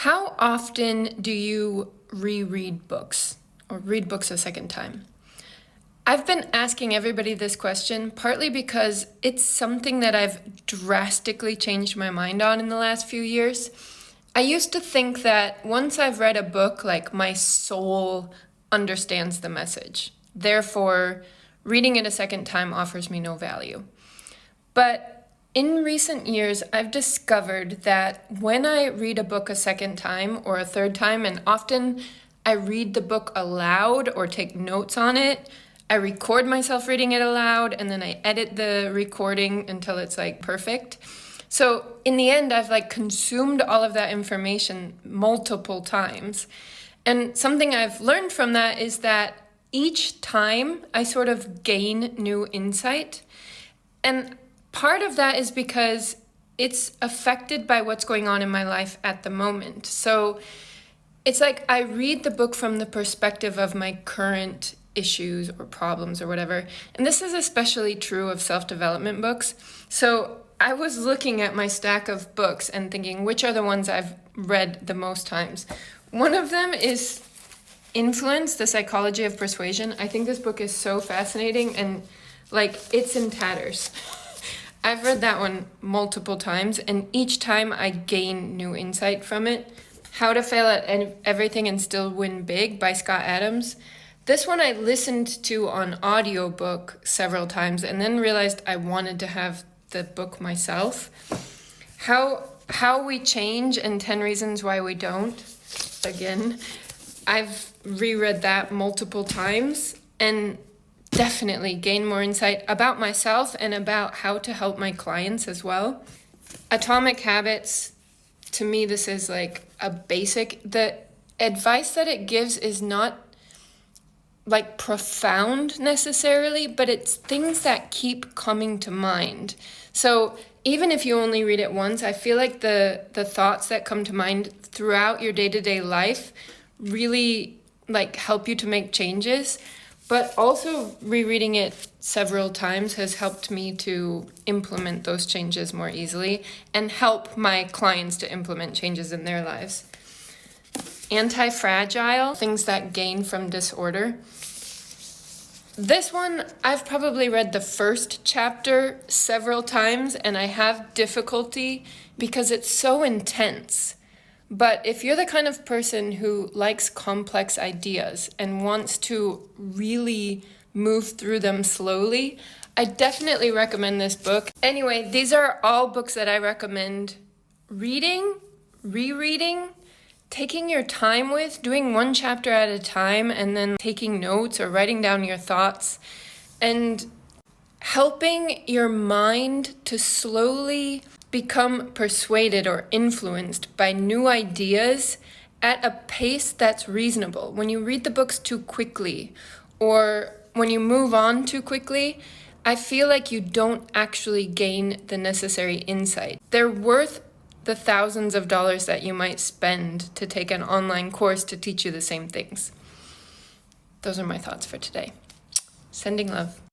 How often do you reread books or read books a second time? I've been asking everybody this question partly because it's something that I've drastically changed my mind on in the last few years. I used to think that once I've read a book, like my soul understands the message. Therefore, reading it a second time offers me no value. But in recent years, I've discovered that when I read a book a second time or a third time, and often I read the book aloud or take notes on it, I record myself reading it aloud and then I edit the recording until it's like perfect. So in the end, I've like consumed all of that information multiple times. And something I've learned from that is that each time I sort of gain new insight. And part of that is because it's affected by what's going on in my life at the moment. So it's like I read the book from the perspective of my current issues or problems or whatever. And this is especially true of self-development books. So I was looking at my stack of books and thinking, which are the ones I've read the most times? One of them is Influence, The Psychology of Persuasion. I think this book is so fascinating and like it's in tatters. I've read that one multiple times, and each time I gain new insight from it. How to Fail at Everything and Still Win Big by Scott Adams. This one I listened to on audiobook several times and then realized I wanted to have the book myself. How We Change and 10 Reasons Why We Don't. Again, I've reread that multiple times and definitely gain more insight about myself and about how to help my clients as well. Atomic Habits, to me, this is like a basic. The advice that it gives is not like profound necessarily, but it's things that keep coming to mind. So even if you only read it once, I feel like the thoughts that come to mind throughout your day-to-day life really like help you to make changes. But also rereading it several times has helped me to implement those changes more easily and help my clients to implement changes in their lives. Anti-Fragile, Things That Gain from Disorder. This one, I've probably read the first chapter several times and I have difficulty because it's so intense. But if you're the kind of person who likes complex ideas and wants to really move through them slowly, I definitely recommend this book. Anyway, these are all books that I recommend reading, rereading, taking your time with, doing one chapter at a time, and then taking notes or writing down your thoughts, and helping your mind to slowly become persuaded or influenced by new ideas at a pace that's reasonable. When you read the books too quickly or when you move on too quickly, I feel like you don't actually gain the necessary insight. They're worth the thousands of dollars that you might spend to take an online course to teach you the same things. Those are my thoughts for today. Sending love.